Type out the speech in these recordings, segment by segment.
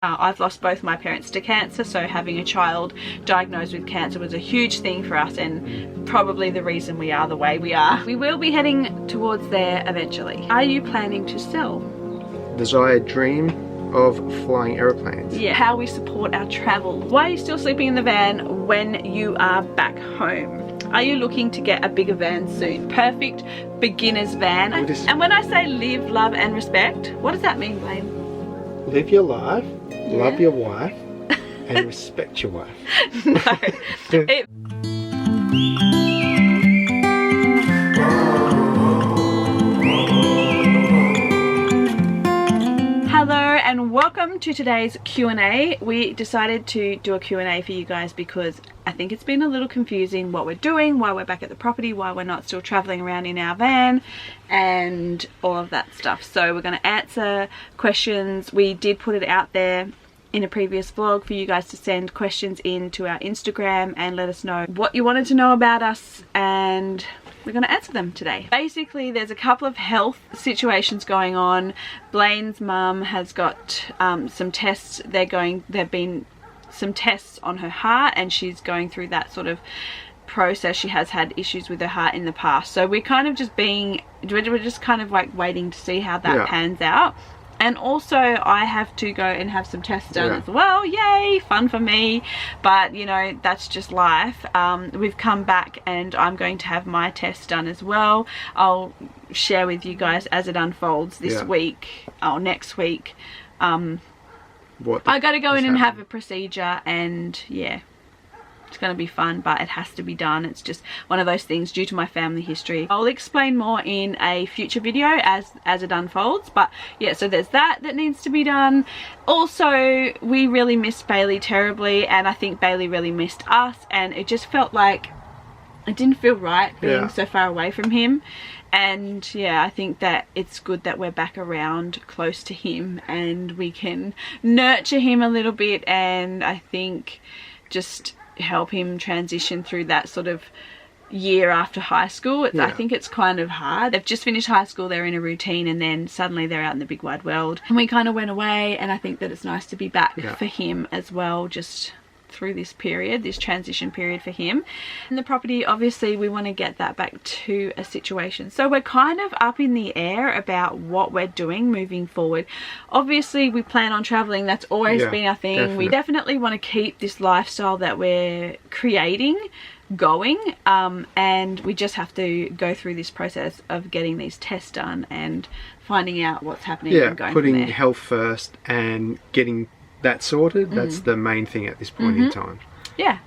I've lost both my parents to cancer, so having a child diagnosed with cancer was a huge thing for us and probably the reason we are the way we are. We will be heading towards there eventually. Are you planning to sell? Desired dream of flying aeroplanes. Yeah, how we support our travel. Why are you still sleeping in the van when you are back home? Are you looking to get a bigger van soon? Perfect beginner's van. And when I say live, love and respect, what does that mean, Blaine? Live your life, love your wife, and respect your wife. No. Hello and welcome to today's Q&A. We decided to do a Q&A for you guys because I think it's been a little confusing what we're doing, why we're back at the property, why we're not still traveling around in our van and all of that stuff. So we're going to answer questions. We did put it out there in a previous vlog for you guys to send questions in to our Instagram and let us know what you wanted to know about us, and we're going to answer them today. Basically, there's a couple of health situations going on. Blaine's mum has got some tests. There've been some tests on her heart and she's going through that sort of process. She has had issues with her heart in the past. So we're kind of just kind of like waiting to see how that pans out. And also I have to go and have some tests done as well. Yay, fun for me. But you know, that's just life. We've come back and I'm going to have my tests done as well. I'll share with you guys as it unfolds this week or next week. I got to go in and have a procedure, and yeah, it's going to be fun, but it has to be done. It's just one of those things due to my family history. I'll explain more in a future video as it unfolds, but yeah, so there's that needs to be done. Also, we really missed Bailey terribly, and I think Bailey really missed us, and it just felt like it didn't feel right being so far away from him. And yeah, I think that it's good that we're back around close to him and we can nurture him a little bit, and I think just help him transition through that sort of year after high school. I think it's kind of hard. They've just finished high school, they're in a routine, and then suddenly they're out in the big wide world. And we kind of went away, and I think that it's nice to be back for him as well, just through this period, this transition period for him. And the property, obviously we want to get that back to a situation. So we're kind of up in the air about what we're doing moving forward. Obviously we plan on traveling, that's always been our thing. Definitely. We definitely want to keep this lifestyle that we're creating going, and we just have to go through this process of getting these tests done and finding out what's happening and going putting from there. Health first and getting that sorted. That's the main thing at this point in time. Yeah.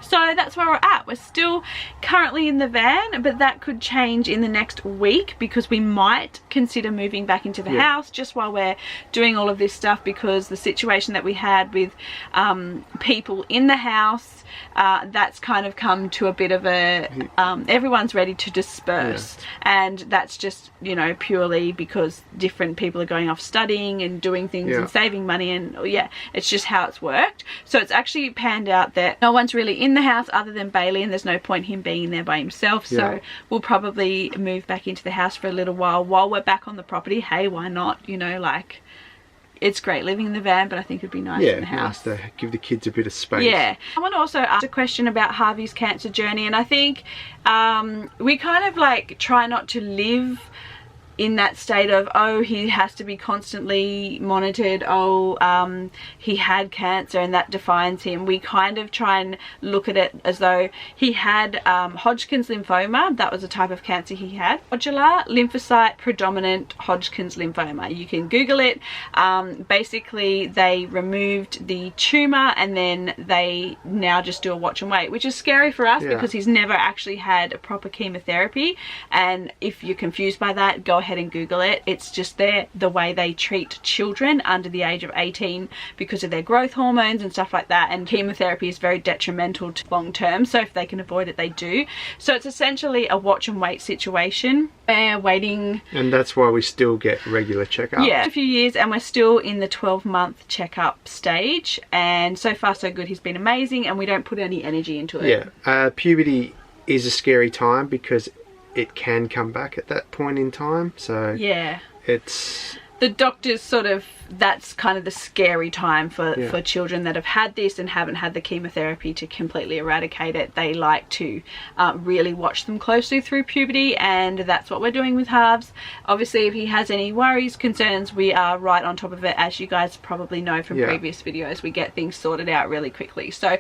So that's where we're at. We're still currently in the van, but that could change in the next week because we might consider moving back into the house just while we're doing all of this stuff, because the situation that we had with people in the house, that's kind of come to a bit of a everyone's ready to disperse, and that's just, you know, purely because different people are going off studying and doing things and saving money, and it's just how it's worked. So it's actually panned out that no one's really in the house other than Bailey, and there's no point him being in there by himself. So we'll probably move back into the house for a little while we're back on the property. Hey, why not? You know, like, it's great living in the van, but I think it'd be nice in the house. Nice to give the kids a bit of space. Yeah. I want to also ask a question about Harvey's cancer journey, and I think we kind of like try not to live in that state of, oh, he has to be constantly monitored, oh, he had cancer and that defines him. We kind of try and look at it as though he had Hodgkin's lymphoma. That was a type of cancer he had. Nodular lymphocyte predominant Hodgkin's lymphoma. You can Google it. Basically, they removed the tumor and then they now just do a watch and wait, which is scary for us because he's never actually had a proper chemotherapy. And if you're confused by that, go ahead and Google it. It's just the way they treat children under the age of 18 because of their growth hormones and stuff like that, and chemotherapy is very detrimental to long term, so if they can avoid it they do. So it's essentially a watch and wait situation. They're waiting, and that's why we still get regular checkups. Yeah, a few years, and we're still in the 12-month checkup stage, and so far so good. He's been amazing and we don't put any energy into it. Puberty is a scary time because it can come back at that point in time, so yeah, it's the doctors sort of, that's kind of the scary time for children that have had this and haven't had the chemotherapy to completely eradicate it. They like to really watch them closely through puberty, and that's what we're doing with Harves. Obviously, if he has any worries, concerns, we are right on top of it. As you guys probably know from previous videos, we get things sorted out really quickly. So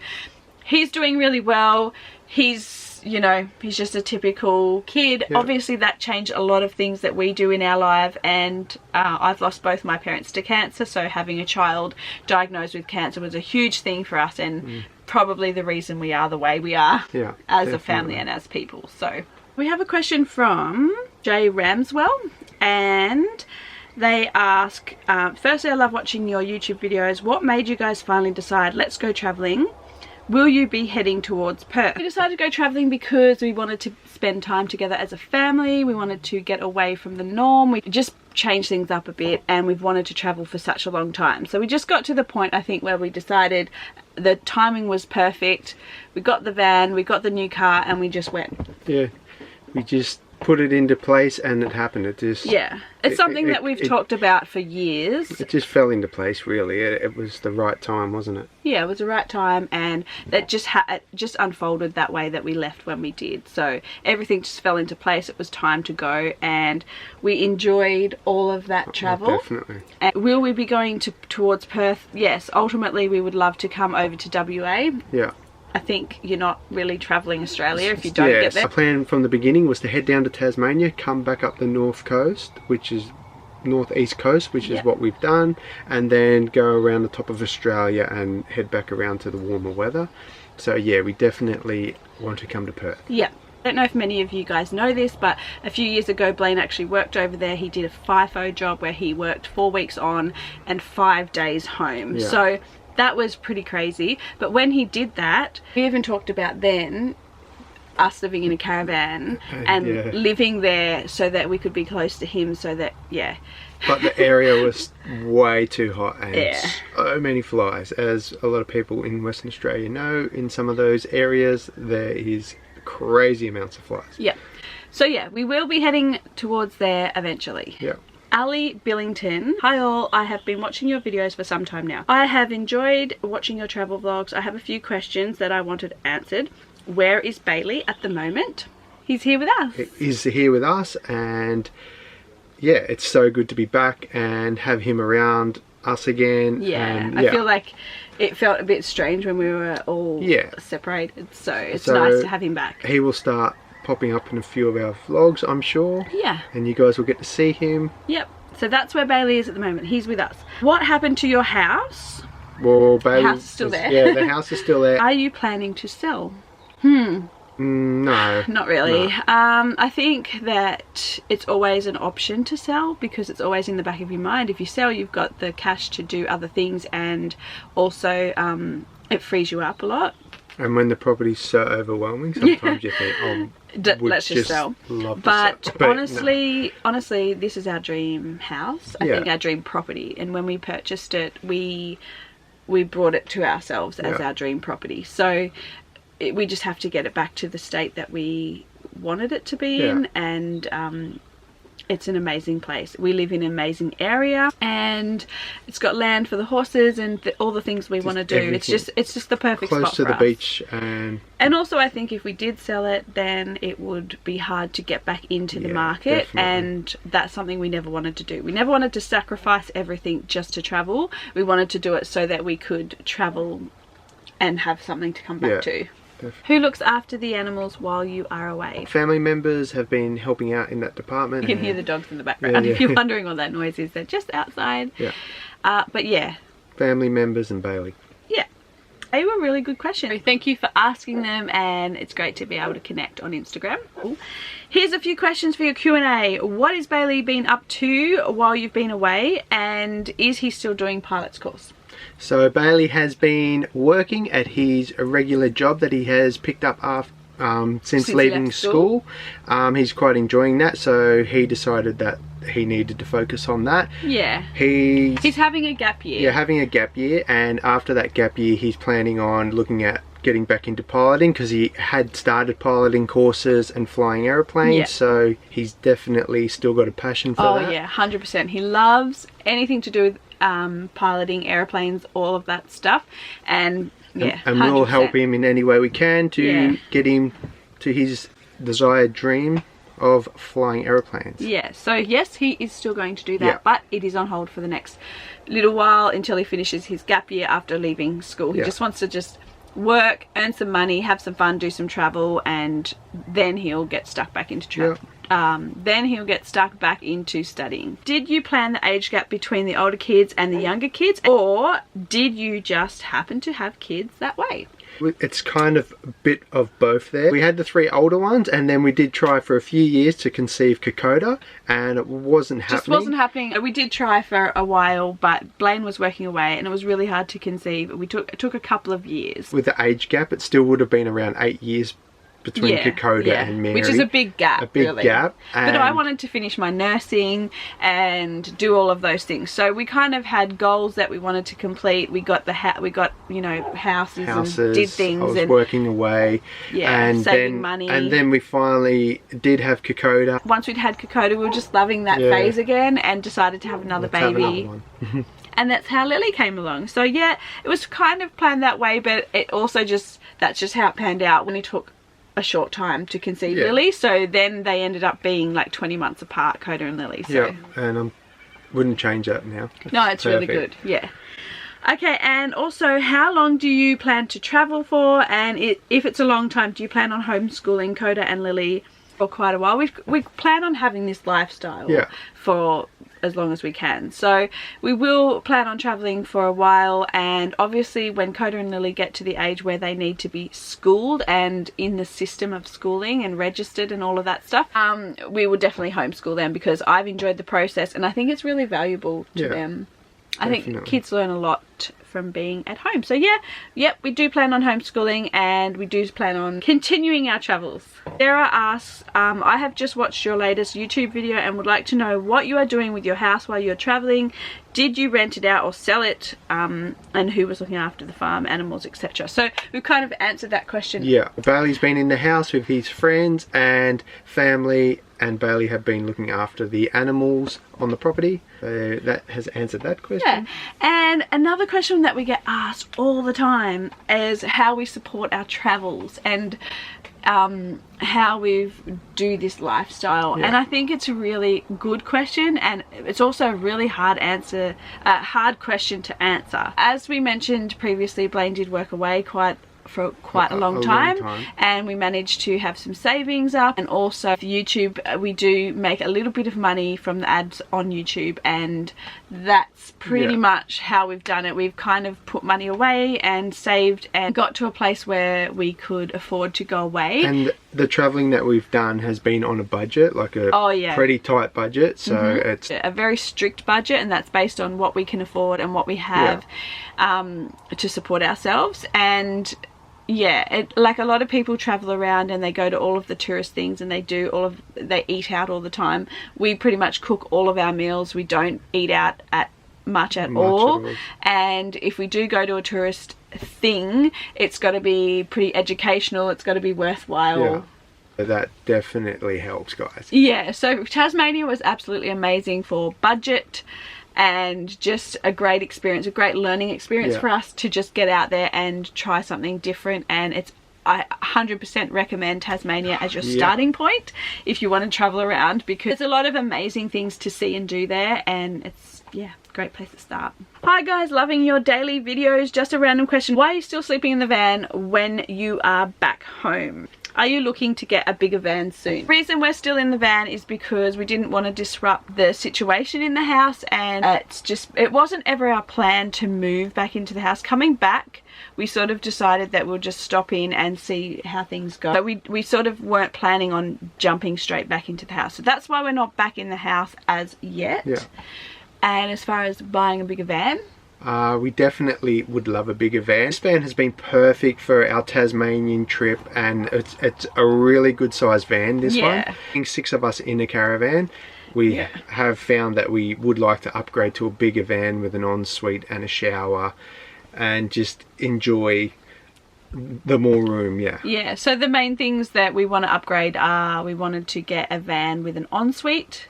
he's doing really well. He's, you know, he's just a typical kid. Obviously that changed a lot of things that we do in our life, and I've lost both my parents to cancer, so having a child diagnosed with cancer was a huge thing for us, and probably the reason we are the way we are as a family and as people. So we have a question from Jay Ramswell, and they ask, firstly, I love watching your YouTube videos. What made you guys finally decide, let's go traveling? Will you be heading towards Perth? We decided to go traveling because we wanted to spend time together as a family. We wanted to get away from the norm. We just changed things up a bit, and we've wanted to travel for such a long time. So we just got to the point, I think, where we decided the timing was perfect. We got the van, we got the new car, and we just went. Yeah, we just put it into place and it happened. It just, it's something that we've talked about for years. It just fell into place, really. It was the right time, wasn't it? Yeah, it was the right time, and it just unfolded that way that we left when we did. So everything just fell into place. It was time to go, and we enjoyed all of that travel. Definitely. And will we be going towards Perth? Yes, ultimately we would love to come over to WA. Yeah. I think you're not really travelling Australia if you don't get there. Our plan from the beginning was to head down to Tasmania, come back up the north coast, which is northeast coast, which is what we've done, and then go around the top of Australia and head back around to the warmer weather. So yeah, we definitely want to come to Perth. Yeah. I don't know if many of you guys know this, but a few years ago Blaine actually worked over there. He did a FIFO job where he worked 4 weeks on and 5 days home. So that was pretty crazy. But when he did that, we even talked about then us living in a caravan and living there so that we could be close to him, so that but the area was way too hot and so many flies. As a lot of people in Western Australia know, in some of those areas there is crazy amounts of flies. So we will be heading towards there eventually. Ali Billington. Hi all, I have been watching your videos for some time now. I have enjoyed watching your travel vlogs. I have a few questions that I wanted answered. Where is Bailey at the moment? He's here with us. He's here with us, and yeah, it's so good to be back and have him around us again. I feel like it felt a bit strange when we were all separated, so it's nice to have him back. He will start popping up in a few of our vlogs, I'm sure. And you guys will get to see him. So that's where Bailey is at the moment. He's with us. What happened to your house? Well, Bailey, the house is still there. Yeah, the house is still there. Are you planning to sell? No. Not really. No. I think that it's always an option to sell, because it's always in the back of your mind. If you sell, you've got the cash to do other things, and also it frees you up a lot. And when the property's so overwhelming, sometimes you think, let's just sell. But honestly, this is our dream house. I think our dream property. And when we purchased it, we brought it to ourselves as our dream property. So we just have to get it back to the state that we wanted it to be in, and it's an amazing place. We live in an amazing area, and it's got land for the horses and all the things we want to do. Everything. It's just the perfect spot close to the beach, and also I think if we did sell it, then it would be hard to get back into the market, and that's something we never wanted to do. We never wanted to sacrifice everything just to travel. We wanted to do it so that we could travel and have something to come back to. Who looks after the animals while you are away? Family members have been helping out in that department. You can hear the dogs in the background. If you're wondering what that noise is, they're just outside. But family members and Bailey. They were really good questions. Thank you for asking them, and it's great to be able to connect on Instagram. Here's a few questions for your Q&A. What has Bailey been up to while you've been away, and is he still doing pilot's course? So Bailey has been working at his regular job that he has picked up after, since leaving school. He's quite enjoying that, so he decided that he needed to focus on that. He's having a gap year. Having a gap year, and after that gap year he's planning on looking at getting back into piloting, because he had started piloting courses and flying aeroplanes. Yeah. So he's definitely still got a passion for that. Oh yeah, 100%. He loves anything to do with piloting airplanes, all of that stuff, and yeah, and we'll 100%. help him in any way we can to get him to his desired dream of flying aeroplanes. Yeah, so yes, he is still going to do that, Yeah. but it is on hold for the next little while until he finishes his gap year after leaving school. He Yeah. just wants to just work, earn some money, have some fun, do some travel, and then he'll get stuck back into travel. Then he'll get stuck back into studying. Did you plan the age gap between the older kids and the younger kids, or did you just happen to have kids that way? It's kind of a bit of both there. We had the 3 older ones, and then we did try for a few years to conceive Kokoda, and it wasn't happening. Just wasn't happening. We did try for a while, but Blaine was working away and it was really hard to conceive. It took a couple of years. With the age gap, it still would have been around 8 years between Kokoda and Mary. Which is a big gap. A big really. gap. But I wanted to finish my nursing and do all of those things. So we kind of had goals that we wanted to complete. We got you know, houses and did things. I was working away. Yeah, and saving money. And then we finally did have Kokoda. Once we'd had Kokoda, we were just loving that phase again and decided to have another Let's have baby. another one. And that's how Lily came along. So yeah, it was kind of planned that way, but it also that's just how it panned out when he took a short time to conceive Lily. So then they ended up being like 20 months apart, Coda and Lily. So. Yeah, and wouldn't change that now. No, it's really good. Yeah. Okay, and also, how long do you plan to travel for? And if it's a long time, do you plan on homeschooling Coda and Lily for quite a while? We plan on having this lifestyle for as long as we can. So we will plan on traveling for a while, and obviously when Coda and Lily get to the age where they need to be schooled and in the system of schooling and registered and all of that stuff, we will definitely homeschool them, because I've enjoyed the process and I think it's really valuable to them. I think kids learn a lot from being at home. So yeah, we do plan on homeschooling, and we do plan on continuing our travels. Sarah asks, I have just watched your latest YouTube video and would like to know what you are doing with your house while you're traveling. Did you rent it out or sell it? And who was looking after the farm, animals, etc. So we've kind of answered that question. Yeah, Bailey's been in the house with his friends and family, and Bailey have been looking after the animals on the property. So that has answered that question. Yeah, and another question that we get asked all the time is how we support our travels and how we do this lifestyle. And I think it's a really good question, and it's also a really hard question to answer. As we mentioned previously, Blaine did work away for quite a long time, and we managed to have some savings up, and also for YouTube we do make a little bit of money from the ads on YouTube, and that's pretty much how we've done it. We've kind of put money away and saved and got to a place where we could afford to go away. And the travelling that we've done has been on a budget, like a pretty tight budget, so it's a very strict budget, and that's based on what we can afford and what we have to support ourselves. And yeah, like a lot of people travel around and they go to all of the tourist things, and they eat out all the time. We pretty much cook all of our meals. We don't eat out much at all. And if we do go to a tourist thing, it's got to be pretty educational, it's got to be worthwhile. That definitely helps, guys. Yeah, so Tasmania was absolutely amazing for budget, and just a great experience, a great learning experience for us to just get out there and try something different. And I 100% recommend Tasmania as your starting point if you want to travel around, because there's a lot of amazing things to see and do there, and it's great place to start. Hi guys, loving your daily videos. Just a random question: why are you still sleeping in the van when you are back home? Are you looking to get a bigger van soon? The reason we're still in the van is because we didn't want to disrupt the situation in the house, and it wasn't ever our plan to move back into the house. Coming back, we sort of decided that we'll just stop in and see how things go. So we sort of weren't planning on jumping straight back into the house. So that's why we're not back in the house as yet. And as far as buying a bigger van, we definitely would love a bigger van. This van has been perfect for our Tasmanian trip, and it's a really good sized van, this one. Being 6 of us in a caravan, we have found that we would like to upgrade to a bigger van with an ensuite and a shower, and just enjoy the more room. Yeah, so the main things that we want to upgrade are, we wanted to get a van with an ensuite,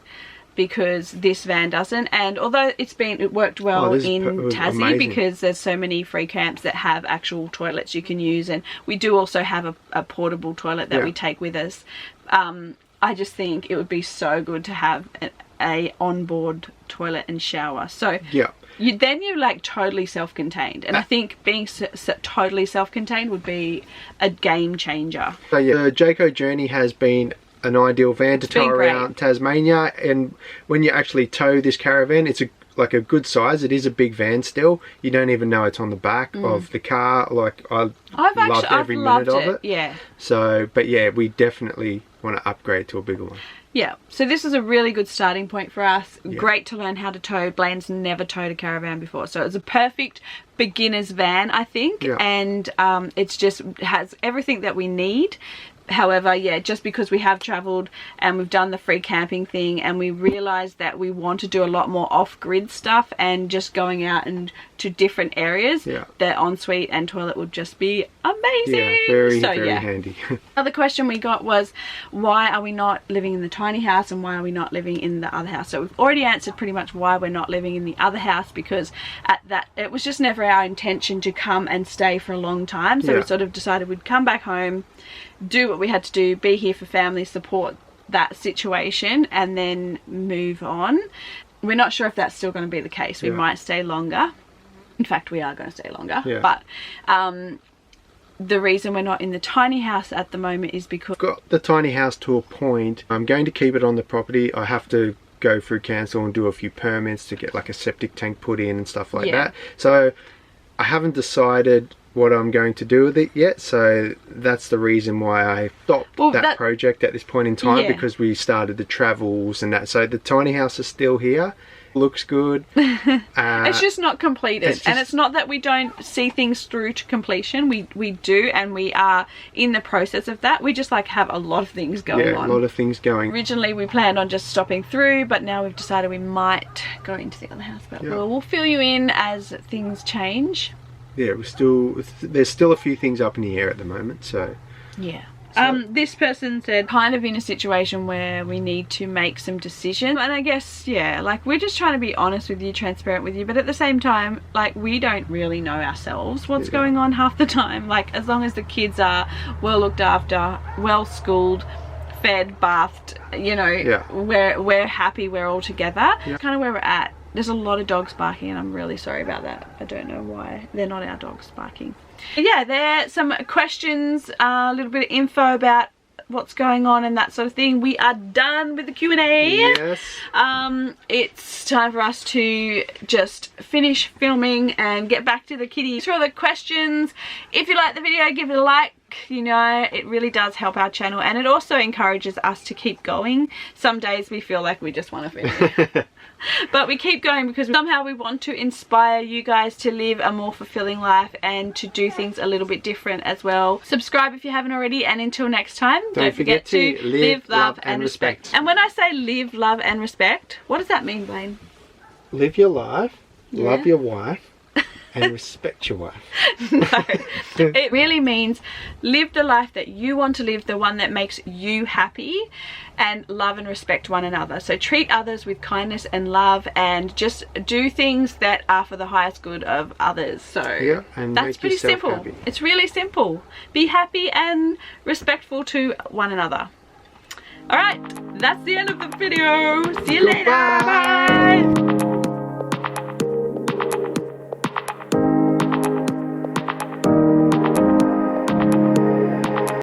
because this van doesn't. And although it worked well in Tassie, amazing, because there's so many free camps that have actual toilets you can use, and we do also have a portable toilet that we take with us. I just think it would be so good to have a onboard toilet and shower. So you're like totally self-contained, and I think being totally self-contained would be a game changer. So the Jayco Journey has been an ideal van to tow around Tasmania, and when you actually tow this caravan, it's like a good size. It is a big van still. You don't even know it's on the back of the car. Like I've loved every minute of it. Yeah. So, but yeah, we definitely want to upgrade to a bigger one. Yeah, so this is a really good starting point for us. Great to learn how to tow. Blaine's never towed a caravan before, so it's a perfect beginner's van, I think. And it's just has everything that we need. However, yeah, just because we have travelled and we've done the free camping thing, and we realised that we want to do a lot more off-grid stuff and just going out and to different areas, the ensuite and toilet would just be amazing. Yeah, very handy. Another question we got was, why are we not living in the tiny house and why are we not living in the other house? So we've already answered pretty much why we're not living in the other house, because it was just never our intention to come and stay for a long time. So we sort of decided we'd come back home, do what we had to do, be here for family, support that situation, and then move on. We're not sure if that's still going to be the case. We might stay longer. In fact, we are going to stay longer. But the reason we're not in the tiny house at the moment is because I've got the tiny house to a point. I'm going to keep it on the property. I have to go through council and do a few permits to get like a septic tank put in and stuff like that. So I haven't decided what I'm going to do with it yet, so that's the reason why I stopped that project at this point in time, because we started the travels and that. So the tiny house is still here, looks good. It's just not completed, and it's not that we don't see things through to completion. We do, and we are in the process of that. We just like have a lot of things going on. A lot of things going. Originally we planned on just stopping through, but now we've decided we might go into the other house, but we'll fill you in as things change. Yeah, there's still a few things up in the air at the moment, so yeah. This person said, kind of in a situation where we need to make some decisions, and I guess like we're just trying to be honest with you, transparent with you, but at the same time, like, we don't really know ourselves what's going on half the time. Like, as long as the kids are well looked after, well schooled, fed, bathed, you know, we're happy, we're all together. Kind of where we're at. There's a lot of dogs barking, and I'm really sorry about that. I don't know why. They're not our dogs barking. But yeah, there are some questions, a little bit of info about what's going on and that sort of thing. We are done with the Q&A. Yes. It's time for us to just finish filming and get back to the kitties. For all the questions, if you like the video, give it a like. You know, it really does help our channel, and it also encourages us to keep going. Some days we feel like we just want to finish. But we keep going because somehow we want to inspire you guys to live a more fulfilling life and to do things a little bit different as well. Subscribe if you haven't already, and until next time, don't forget to live, love and respect. And when I say live, love and respect, what does that mean, Blaine? Live your life, love your wife, and respect your wife. No, it really means live the life that you want to live, the one that makes you happy, and love and respect one another. So treat others with kindness and love, and just do things that are for the highest good of others. So and that's pretty simple. Happy. It's really simple. Be happy and respectful to one another. Alright, that's the end of the video. See you later. Bye.